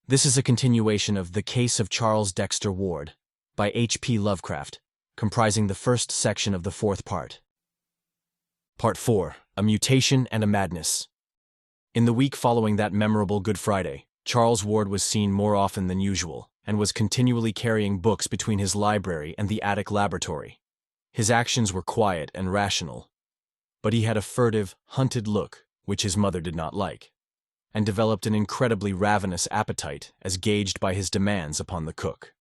This is a continuation of The Case of Charles Dexter Ward by H.P. Lovecraft, comprising the first section of the fourth part. Part 4, A Mutation and a Madness. In the week following that memorable Good Friday, Charles Ward was seen more often than usual, and was continually carrying books between his library and the attic laboratory. His actions were quiet and rational, but he had a furtive, hunted look, which his mother did not like, and developed an incredibly ravenous appetite as gauged by his demands upon the cook.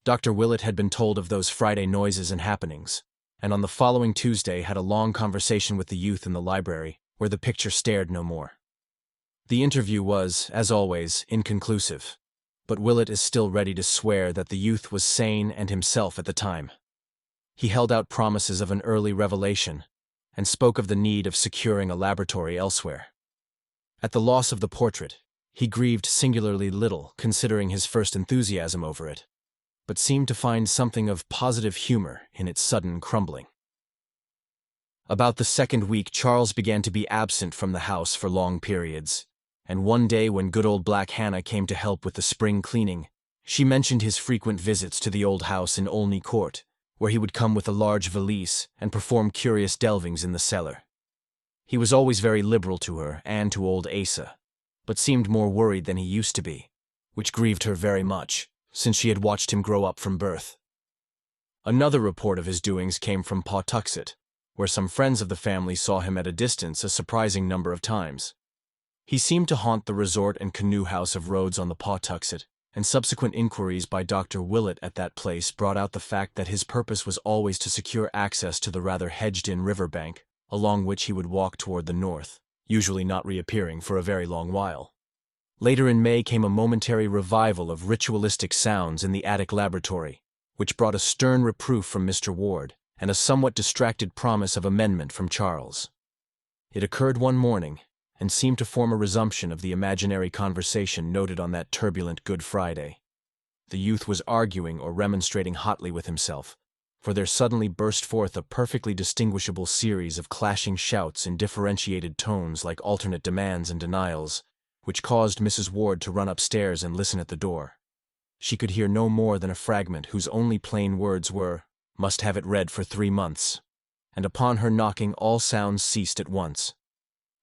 Dr. Willett had been told of those Friday noises and happenings, and on the following Tuesday had a long conversation with the youth in the library, where the picture stared no more. The interview was, as always, inconclusive, but Willett is still ready to swear that the youth was sane and himself at the time. He held out promises of an early revelation, and spoke of the need of securing a laboratory elsewhere. At the loss of the portrait, he grieved singularly little considering his first enthusiasm over it, but seemed to find something of positive humor in its sudden crumbling. About the second week, Charles began to be absent from the house for long periods, and one day when good old Black Hannah came to help with the spring cleaning, she mentioned his frequent visits to the old house in Olney Court, where he would come with a large valise and perform curious delvings in the cellar. He was always very liberal to her and to old Asa, but seemed more worried than he used to be, which grieved her very much, since she had watched him grow up from birth. Another report of his doings came from Pawtuxet, where some friends of the family saw him at a distance a surprising number of times. He seemed to haunt the resort and canoe house of Rhodes on the Pawtuxet, and subsequent inquiries by Dr. Willett at that place brought out the fact that his purpose was always to secure access to the rather hedged-in river bank, along which he would walk toward the north, usually not reappearing for a very long while. Later in May came a momentary revival of ritualistic sounds in the attic laboratory, which brought a stern reproof from Mr. Ward and a somewhat distracted promise of amendment from Charles. It occurred one morning, and seemed to form a resumption of the imaginary conversation noted on that turbulent Good Friday. The youth was arguing or remonstrating hotly with himself, for there suddenly burst forth a perfectly distinguishable series of clashing shouts in differentiated tones like alternate demands and denials, which caused Mrs. Ward to run upstairs and listen at the door. She could hear no more than a fragment whose only plain words were, "Must have it read for 3 months," and upon her knocking all sounds ceased at once.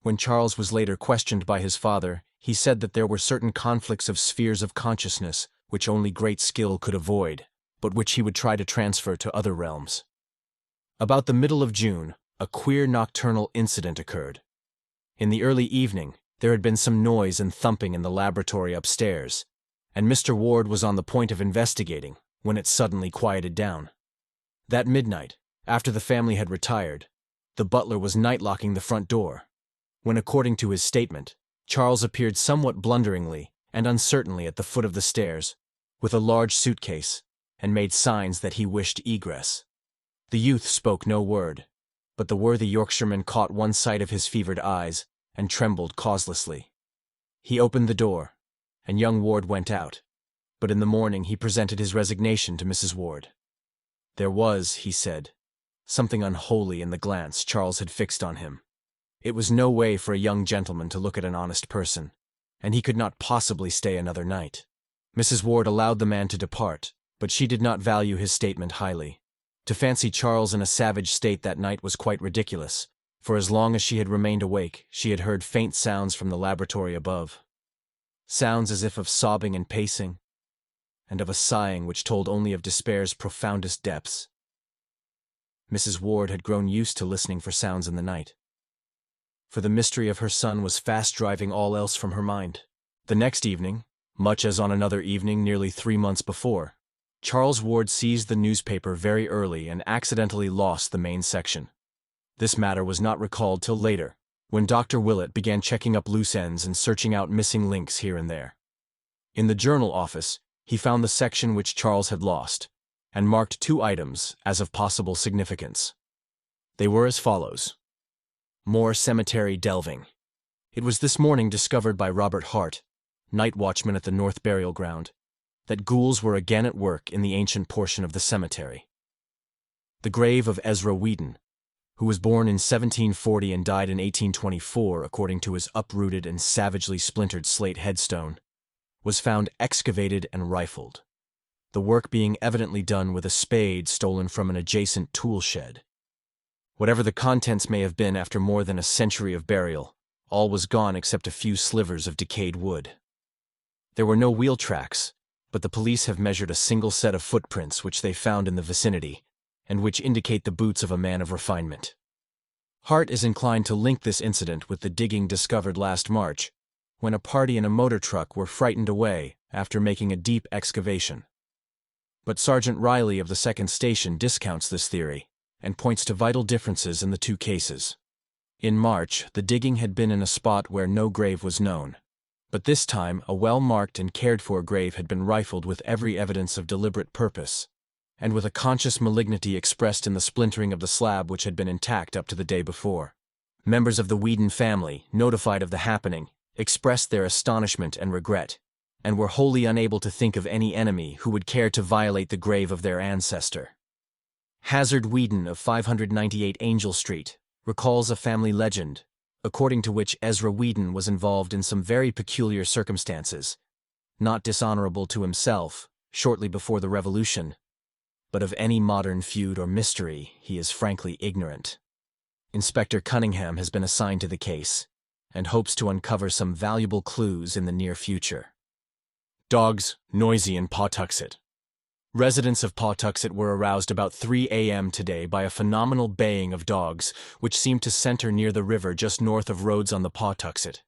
When Charles was later questioned by his father, he said that there were certain conflicts of spheres of consciousness which only great skill could avoid, but which he would try to transfer to other realms. About the middle of June, a queer nocturnal incident occurred. In the early evening, there had been some noise and thumping in the laboratory upstairs, and Mr. Ward was on the point of investigating when it suddenly quieted down. That midnight, after the family had retired, the butler was night-locking the front door, when, according to his statement, Charles appeared somewhat blunderingly and uncertainly at the foot of the stairs, with a large suitcase, and made signs that he wished egress. The youth spoke no word, but the worthy Yorkshireman caught one sight of his fevered eyes and trembled causelessly. He opened the door, and young Ward went out, but in the morning he presented his resignation to Mrs. Ward. There was, he said, something unholy in the glance Charles had fixed on him. It was no way for a young gentleman to look at an honest person, and he could not possibly stay another night. Mrs. Ward allowed the man to depart, but she did not value his statement highly. To fancy Charles in a savage state that night was quite ridiculous, for as long as she had remained awake, she had heard faint sounds from the laboratory above. Sounds as if of sobbing and pacing, and of a sighing which told only of despair's profoundest depths. Mrs. Ward had grown used to listening for sounds in the night, for the mystery of her son was fast driving all else from her mind. The next evening, much as on another evening nearly 3 months before, Charles Ward seized the newspaper very early and accidentally lost the main section. This matter was not recalled till later, when Dr. Willett began checking up loose ends and searching out missing links here and there. In the journal office, he found the section which Charles had lost, and marked 2 items as of possible significance. They were as follows. More cemetery delving. It was this morning discovered by Robert Hart, night watchman at the North Burial Ground, that ghouls were again at work in the ancient portion of the cemetery. The grave of Ezra Whedon, who was born in 1740 and died in 1824 according to his uprooted and savagely splintered slate headstone, was found excavated and rifled, the work being evidently done with a spade stolen from an adjacent tool shed. Whatever the contents may have been after more than a century of burial, all was gone except a few slivers of decayed wood. There were no wheel tracks, but the police have measured a single set of footprints which they found in the vicinity, and which indicate the boots of a man of refinement. Hart is inclined to link this incident with the digging discovered last March, when a party in a motor truck were frightened away after making a deep excavation. But Sergeant Riley of the 2nd Station discounts this theory and points to vital differences in the two cases. In March, the digging had been in a spot where no grave was known, but this time a well-marked and cared-for grave had been rifled with every evidence of deliberate purpose, and with a conscious malignity expressed in the splintering of the slab which had been intact up to the day before. Members of the Whedon family, notified of the happening, expressed their astonishment and regret, and were wholly unable to think of any enemy who would care to violate the grave of their ancestor. Hazard Whedon of 598 Angel Street recalls a family legend, according to which Ezra Whedon was involved in some very peculiar circumstances, not dishonorable to himself, shortly before the Revolution, but of any modern feud or mystery he is frankly ignorant. Inspector Cunningham has been assigned to the case, and hopes to uncover some valuable clues in the near future. Dogs noisy in Pawtuxet. Residents of Pawtuxet were aroused about 3 a.m. today by a phenomenal baying of dogs, which seemed to center near the river just north of Rhodes on the Pawtuxet.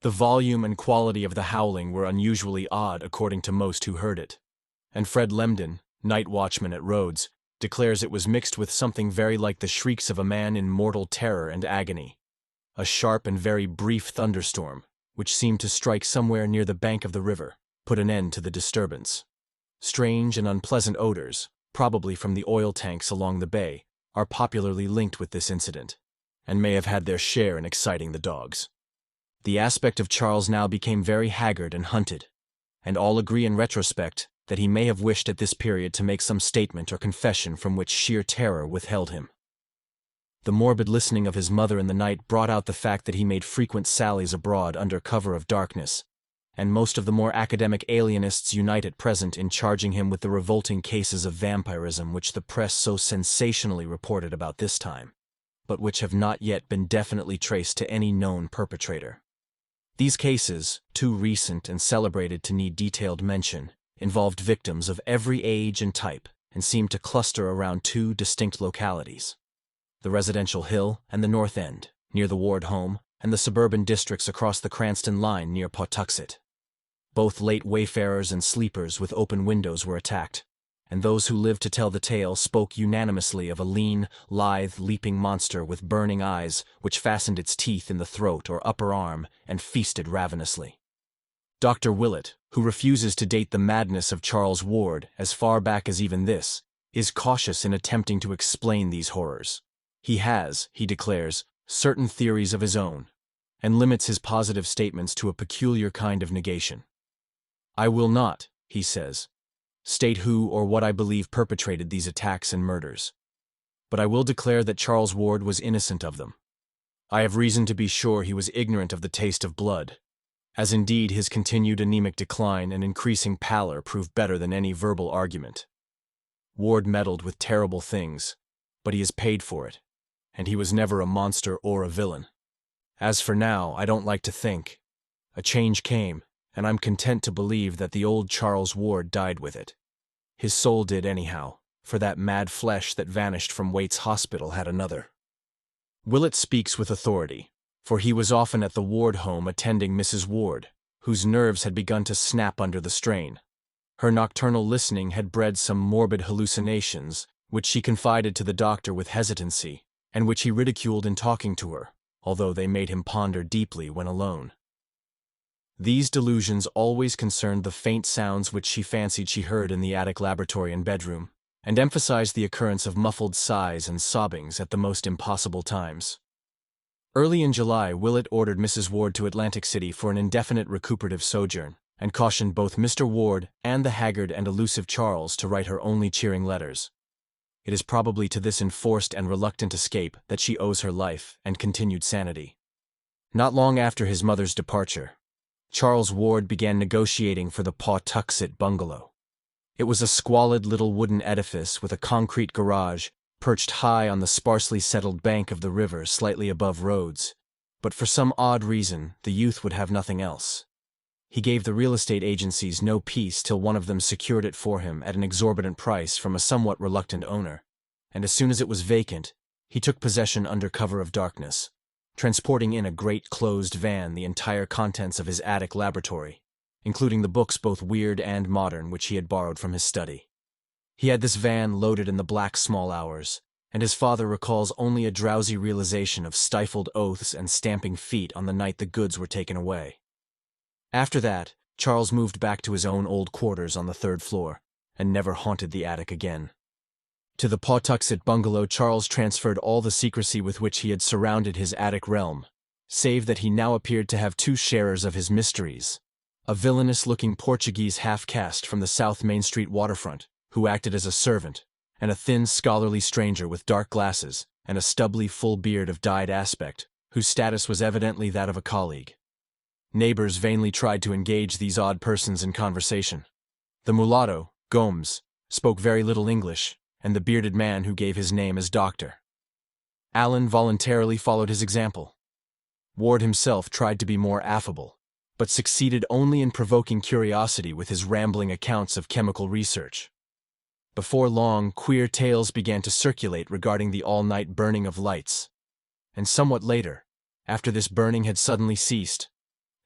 The volume and quality of the howling were unusually odd according to most who heard it, and Fred Lemden, night watchman at Rhodes, declares it was mixed with something very like the shrieks of a man in mortal terror and agony. A sharp and very brief thunderstorm, which seemed to strike somewhere near the bank of the river, put an end to the disturbance. Strange and unpleasant odors, probably from the oil tanks along the bay, are popularly linked with this incident, and may have had their share in exciting the dogs. The aspect of Charles now became very haggard and hunted, and all agree in retrospect that he may have wished at this period to make some statement or confession from which sheer terror withheld him. The morbid listening of his mother in the night brought out the fact that he made frequent sallies abroad under cover of darkness, and most of the more academic alienists unite at present in charging him with the revolting cases of vampirism which the press so sensationally reported about this time, but which have not yet been definitely traced to any known perpetrator. These cases, too recent and celebrated to need detailed mention, involved victims of every age and type and seemed to cluster around two distinct localities: the residential hill and the North End, near the Ward home, and the suburban districts across the Cranston line near Pawtuxet. Both late wayfarers and sleepers with open windows were attacked, and those who lived to tell the tale spoke unanimously of a lean, lithe, leaping monster with burning eyes which fastened its teeth in the throat or upper arm and feasted ravenously. Dr. Willett, who refuses to date the madness of Charles Ward as far back as even this, is cautious in attempting to explain these horrors. He has, he declares, certain theories of his own, and limits his positive statements to a peculiar kind of negation. "I will not," he says, "state who or what I believe perpetrated these attacks and murders, but I will declare that Charles Ward was innocent of them. I have reason to be sure he was ignorant of the taste of blood, as indeed his continued anemic decline and increasing pallor prove better than any verbal argument. Ward meddled with terrible things, but he is paid for it, and he was never a monster or a villain. As for now, I don't like to think. A change came, and I'm content to believe that the old Charles Ward died with it. His soul did anyhow, for that mad flesh that vanished from Waite's hospital had another." Willett speaks with authority, for he was often at the Ward home attending Mrs. Ward, whose nerves had begun to snap under the strain. Her nocturnal listening had bred some morbid hallucinations, which she confided to the doctor with hesitancy, and which he ridiculed in talking to her, although they made him ponder deeply when alone. These delusions always concerned the faint sounds which she fancied she heard in the attic laboratory and bedroom, and emphasized the occurrence of muffled sighs and sobbings at the most impossible times. Early in July, Willett ordered Mrs. Ward to Atlantic City for an indefinite recuperative sojourn, and cautioned both Mr. Ward and the haggard and elusive Charles to write her only cheering letters. It is probably to this enforced and reluctant escape that she owes her life and continued sanity. Not long after his mother's departure, Charles Ward began negotiating for the Pawtuxet bungalow. It was a squalid little wooden edifice with a concrete garage perched high on the sparsely settled bank of the river slightly above Rhodes, but for some odd reason, the youth would have nothing else. He gave the real estate agencies no peace till one of them secured it for him at an exorbitant price from a somewhat reluctant owner, and as soon as it was vacant, he took possession under cover of darkness, transporting in a great closed van the entire contents of his attic laboratory, including the books both weird and modern which he had borrowed from his study. He had this van loaded in the black small hours, and his father recalls only a drowsy realization of stifled oaths and stamping feet on the night the goods were taken away. After that, Charles moved back to his own old quarters on the third floor, and never haunted the attic again. To the Pawtuxet bungalow Charles transferred all the secrecy with which he had surrounded his attic realm, save that he now appeared to have two sharers of his mysteries: a villainous-looking Portuguese half-caste from the South Main Street waterfront, who acted as a servant, and a thin, scholarly stranger with dark glasses and a stubbly full beard of dyed aspect, whose status was evidently that of a colleague. Neighbors vainly tried to engage these odd persons in conversation. The mulatto, Gomes, spoke very little English, and the bearded man who gave his name as Doctor. Allen voluntarily followed his example. Ward himself tried to be more affable, but succeeded only in provoking curiosity with his rambling accounts of chemical research. Before long, queer tales began to circulate regarding the all-night burning of lights, and somewhat later, after this burning had suddenly ceased,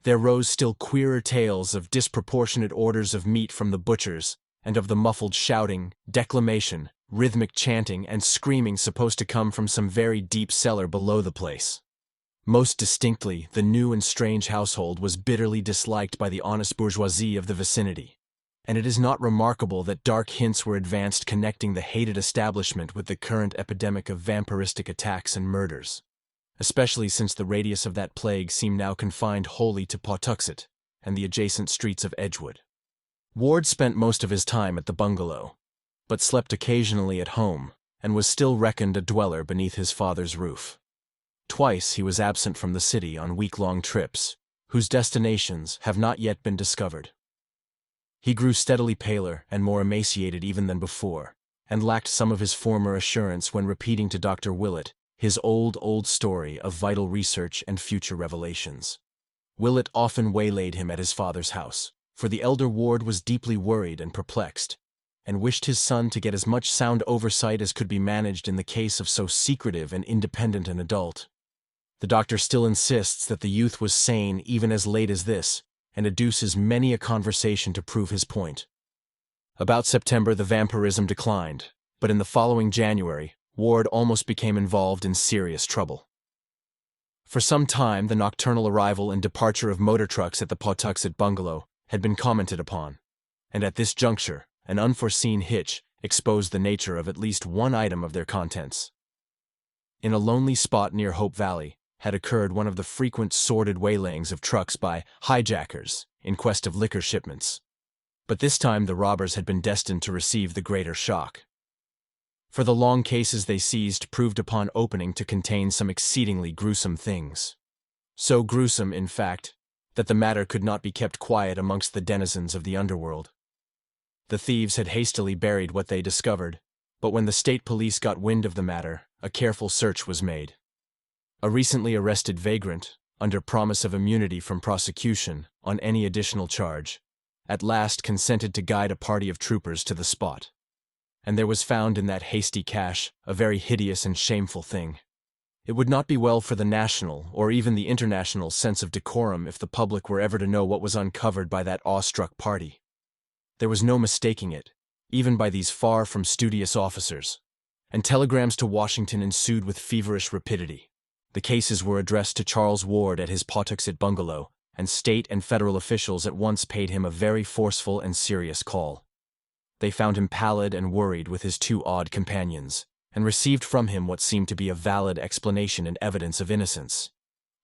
there rose still queerer tales of disproportionate orders of meat from the butchers, and of the muffled shouting, declamation, rhythmic chanting, and screaming supposed to come from some very deep cellar below the place. Most distinctly, the new and strange household was bitterly disliked by the honest bourgeoisie of the vicinity, and it is not remarkable that dark hints were advanced connecting the hated establishment with the current epidemic of vampiristic attacks and murders, especially since the radius of that plague seemed now confined wholly to Pawtuxet and the adjacent streets of Edgewood. Ward spent most of his time at the bungalow, but slept occasionally at home, and was still reckoned a dweller beneath his father's roof. Twice he was absent from the city on week-long trips, whose destinations have not yet been discovered. He grew steadily paler and more emaciated even than before, and lacked some of his former assurance when repeating to Dr. Willett his old story of vital research and future revelations. Willett often waylaid him at his father's house, for the elder Ward was deeply worried and perplexed, and wished his son to get as much sound oversight as could be managed in the case of so secretive and independent an adult. The doctor still insists that the youth was sane even as late as this, and adduces many a conversation to prove his point. About September the vampirism declined, but in the following January, Ward almost became involved in serious trouble. For some time, the nocturnal arrival and departure of motor trucks at the Pawtuxet bungalow had been commented upon, and at this juncture, an unforeseen hitch exposed the nature of at least one item of their contents. In a lonely spot near Hope Valley had occurred one of the frequent sordid waylayings of trucks by hijackers in quest of liquor shipments, but this time the robbers had been destined to receive the greater shock. For the long cases they seized proved upon opening to contain some exceedingly gruesome things. So gruesome, in fact, that the matter could not be kept quiet amongst the denizens of the underworld. The thieves had hastily buried what they discovered, but when the state police got wind of the matter, a careful search was made. A recently arrested vagrant, under promise of immunity from prosecution on any additional charge, at last consented to guide a party of troopers to the spot. And there was found in that hasty cache a very hideous and shameful thing. It would not be well for the national or even the international sense of decorum if the public were ever to know what was uncovered by that awestruck party. There was no mistaking it, even by these far from studious officers, and telegrams to Washington ensued with feverish rapidity. The cases were addressed to Charles Ward at his Pawtuxet bungalow, and state and federal officials at once paid him a very forceful and serious call. They found him pallid and worried with his two odd companions, and received from him what seemed to be a valid explanation and evidence of innocence.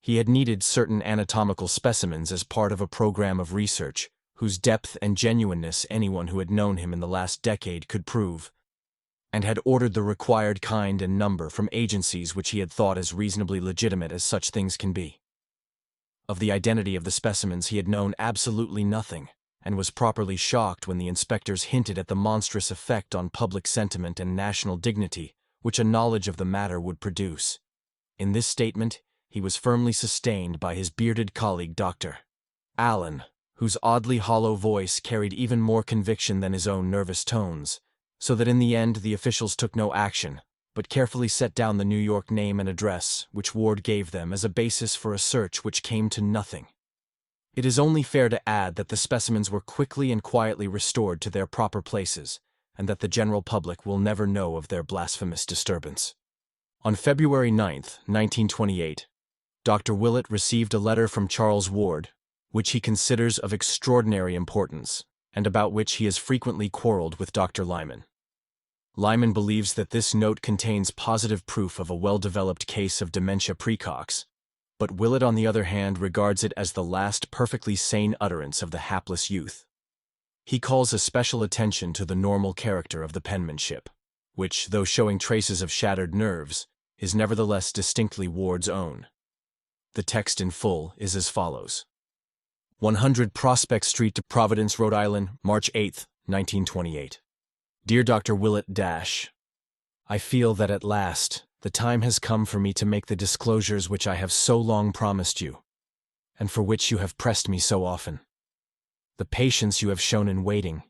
He had needed certain anatomical specimens as part of a program of research, whose depth and genuineness anyone who had known him in the last decade could prove, and had ordered the required kind and number from agencies which he had thought as reasonably legitimate as such things can be. Of the identity of the specimens he had known absolutely nothing, and was properly shocked when the inspectors hinted at the monstrous effect on public sentiment and national dignity which a knowledge of the matter would produce. In this statement, he was firmly sustained by his bearded colleague Dr. Allen, whose oddly hollow voice carried even more conviction than his own nervous tones, so that in the end the officials took no action, but carefully set down the New York name and address which Ward gave them as a basis for a search which came to nothing. It is only fair to add that the specimens were quickly and quietly restored to their proper places, and that the general public will never know of their blasphemous disturbance. On February 9, 1928, Dr. Willett received a letter from Charles Ward, which he considers of extraordinary importance, and about which he has frequently quarreled with Dr. Lyman. Lyman believes that this note contains positive proof of a well-developed case of dementia praecox, but Willett, on the other hand, regards it as the last perfectly sane utterance of the hapless youth. He calls especial attention to the normal character of the penmanship, which, though showing traces of shattered nerves, is nevertheless distinctly Ward's own. The text in full is as follows. 100 Prospect Street, Providence, Rhode Island, March 8, 1928. Dear Dr. Willett I feel that at last the time has come for me to make the disclosures which I have so long promised you, and for which you have pressed me so often. The patience you have shown in waiting,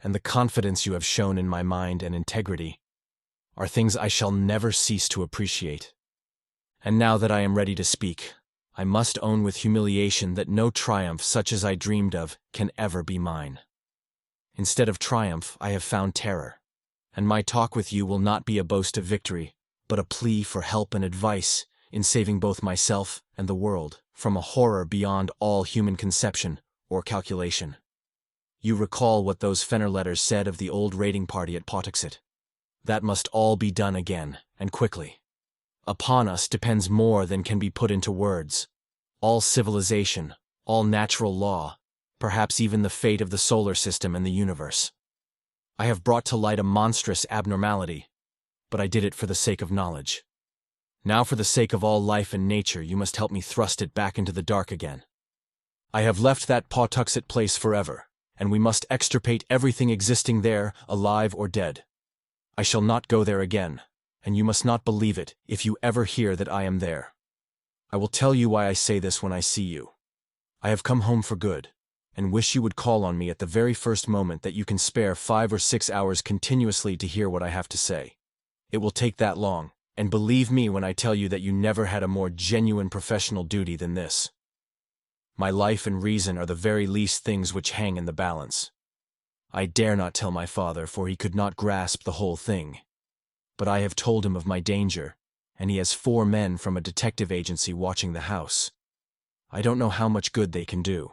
and the confidence you have shown in my mind and integrity, are things I shall never cease to appreciate. And now that I am ready to speak, I must own with humiliation that no triumph such as I dreamed of can ever be mine. Instead of triumph, I have found terror, and my talk with you will not be a boast of victory, but a plea for help and advice in saving both myself and the world from a horror beyond all human conception or calculation. You recall what those Fenner letters said of the old raiding party at Pawtuxet. That must all be done again, and quickly. Upon us depends more than can be put into words. All civilization, all natural law, perhaps even the fate of the solar system and the universe. I have brought to light a monstrous abnormality, but I did it for the sake of knowledge. Now for the sake of all life and nature you must help me thrust it back into the dark again. I have left that Pawtuxet place forever, and we must extirpate everything existing there, alive or dead. I shall not go there again, and you must not believe it if you ever hear that I am there. I will tell you why I say this when I see you. I have come home for good, and wish you would call on me at the very first moment that you can spare 5 or 6 hours continuously to hear what I have to say. It will take that long, and believe me when I tell you that you never had a more genuine professional duty than this. My life and reason are the very least things which hang in the balance. I dare not tell my father, for he could not grasp the whole thing. But I have told him of my danger, and he has 4 men from a detective agency watching the house. I don't know how much good they can do,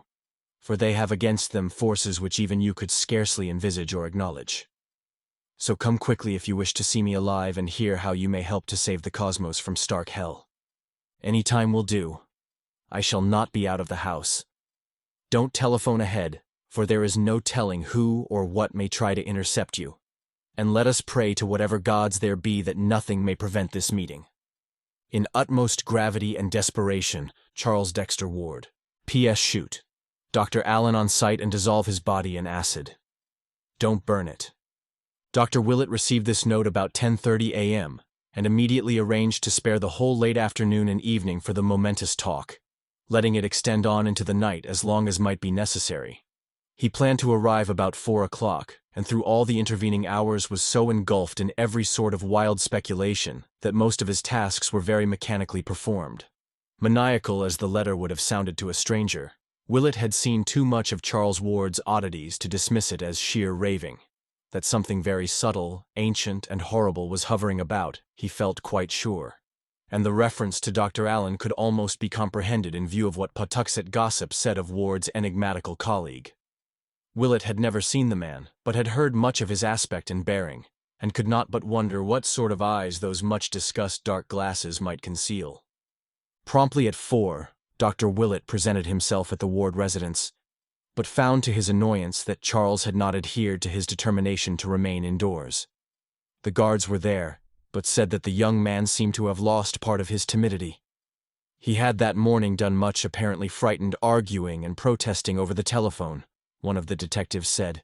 for they have against them forces which even you could scarcely envisage or acknowledge. So come quickly if you wish to see me alive and hear how you may help to save the cosmos from stark hell. Any time will do. I shall not be out of the house. Don't telephone ahead, for there is no telling who or what may try to intercept you. And let us pray to whatever gods there be that nothing may prevent this meeting. In utmost gravity and desperation, Charles Dexter Ward. P.S. Shoot. Dr. Allen on site and dissolve his body in acid. Don't burn it. Dr. Willett received this note about 10:30 a.m. and immediately arranged to spare the whole late afternoon and evening for the momentous talk, letting it extend on into the night as long as might be necessary. He planned to arrive about 4 o'clock, and through all the intervening hours was so engulfed in every sort of wild speculation that most of his tasks were very mechanically performed. Maniacal as the letter would have sounded to a stranger, Willett had seen too much of Charles Ward's oddities to dismiss it as sheer raving. That something very subtle, ancient, and horrible was hovering about, he felt quite sure. And the reference to Dr. Allen could almost be comprehended in view of what Pawtuxet gossip said of Ward's enigmatical colleague. Willett had never seen the man, but had heard much of his aspect and bearing, and could not but wonder what sort of eyes those much-discussed dark glasses might conceal. Promptly at 4, Dr. Willett presented himself at the Ward residence, but found to his annoyance that Charles had not adhered to his determination to remain indoors. The guards were there, but said that the young man seemed to have lost part of his timidity. He had that morning done much apparently frightened arguing and protesting over the telephone, one of the detectives said,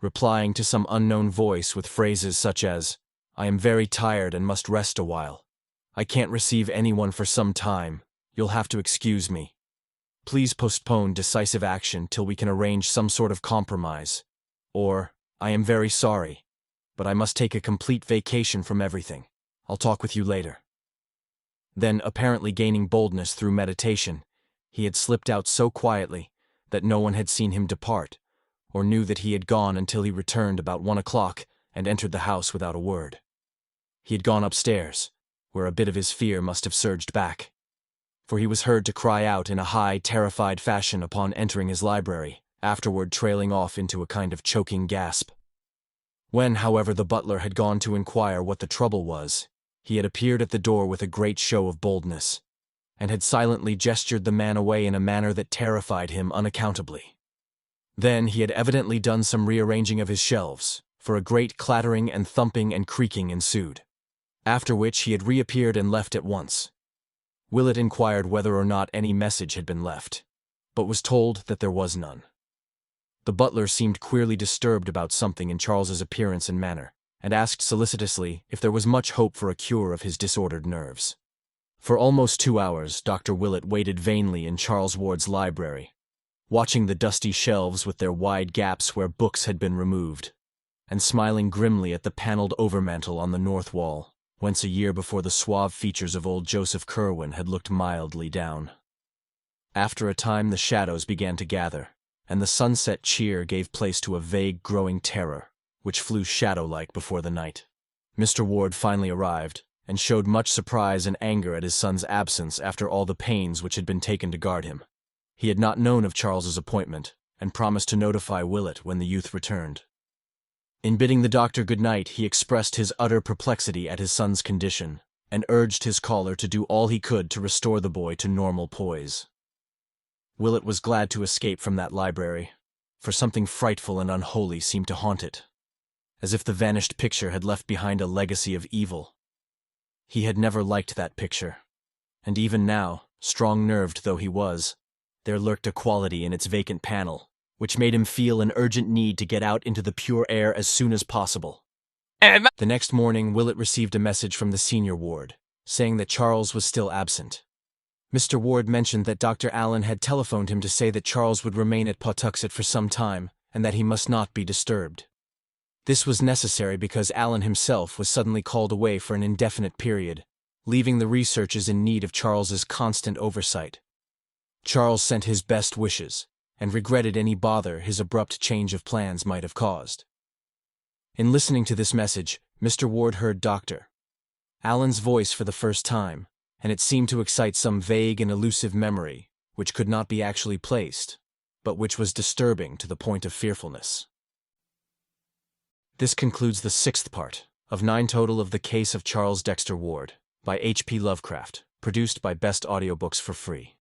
replying to some unknown voice with phrases such as, "I am very tired and must rest a while. I can't receive anyone for some time. You'll have to excuse me. Please postpone decisive action till we can arrange some sort of compromise." Or, "I am very sorry, but I must take a complete vacation from everything. I'll talk with you later." Then, apparently gaining boldness through meditation, he had slipped out so quietly that no one had seen him depart, or knew that he had gone until he returned about 1 o'clock and entered the house without a word. He had gone upstairs, where a bit of his fear must have surged back, for he was heard to cry out in a high, terrified fashion upon entering his library, afterward trailing off into a kind of choking gasp. When, however, the butler had gone to inquire what the trouble was, he had appeared at the door with a great show of boldness, and had silently gestured the man away in a manner that terrified him unaccountably. Then he had evidently done some rearranging of his shelves, for a great clattering and thumping and creaking ensued, after which he had reappeared and left at once. Willett inquired whether or not any message had been left, but was told that there was none. The butler seemed queerly disturbed about something in Charles's appearance and manner, and asked solicitously if there was much hope for a cure of his disordered nerves. For almost 2 hours, Dr. Willett waited vainly in Charles Ward's library, watching the dusty shelves with their wide gaps where books had been removed, and smiling grimly at the paneled overmantel on the north wall, whence a year before the suave features of old Joseph Curwen had looked mildly down. After a time the shadows began to gather, and the sunset cheer gave place to a vague growing terror, which flew shadow-like before the night. Mr. Ward finally arrived, and showed much surprise and anger at his son's absence after all the pains which had been taken to guard him. He had not known of Charles's appointment, and promised to notify Willett when the youth returned. In bidding the doctor good night, he expressed his utter perplexity at his son's condition, and urged his caller to do all he could to restore the boy to normal poise. Willett was glad to escape from that library, for something frightful and unholy seemed to haunt it, as if the vanished picture had left behind a legacy of evil. He had never liked that picture, and even now, strong-nerved though he was, there lurked a quality in its vacant panel, which made him feel an urgent need to get out into the pure air as soon as possible. The next morning, Willett received a message from the senior ward, saying that Charles was still absent. Mr. Ward mentioned that Dr. Allen had telephoned him to say that Charles would remain at Pawtuxet for some time, and that he must not be disturbed. This was necessary because Allen himself was suddenly called away for an indefinite period, leaving the researches in need of Charles's constant oversight. Charles sent his best wishes, and regretted any bother his abrupt change of plans might have caused. In listening to this message, Mr. Ward heard Dr. Allen's voice for the first time, and it seemed to excite some vague and elusive memory, which could not be actually placed, but which was disturbing to the point of fearfulness. This concludes the 6th part of 9 total of The Case of Charles Dexter Ward by H.P. Lovecraft, produced by Best Audiobooks for free.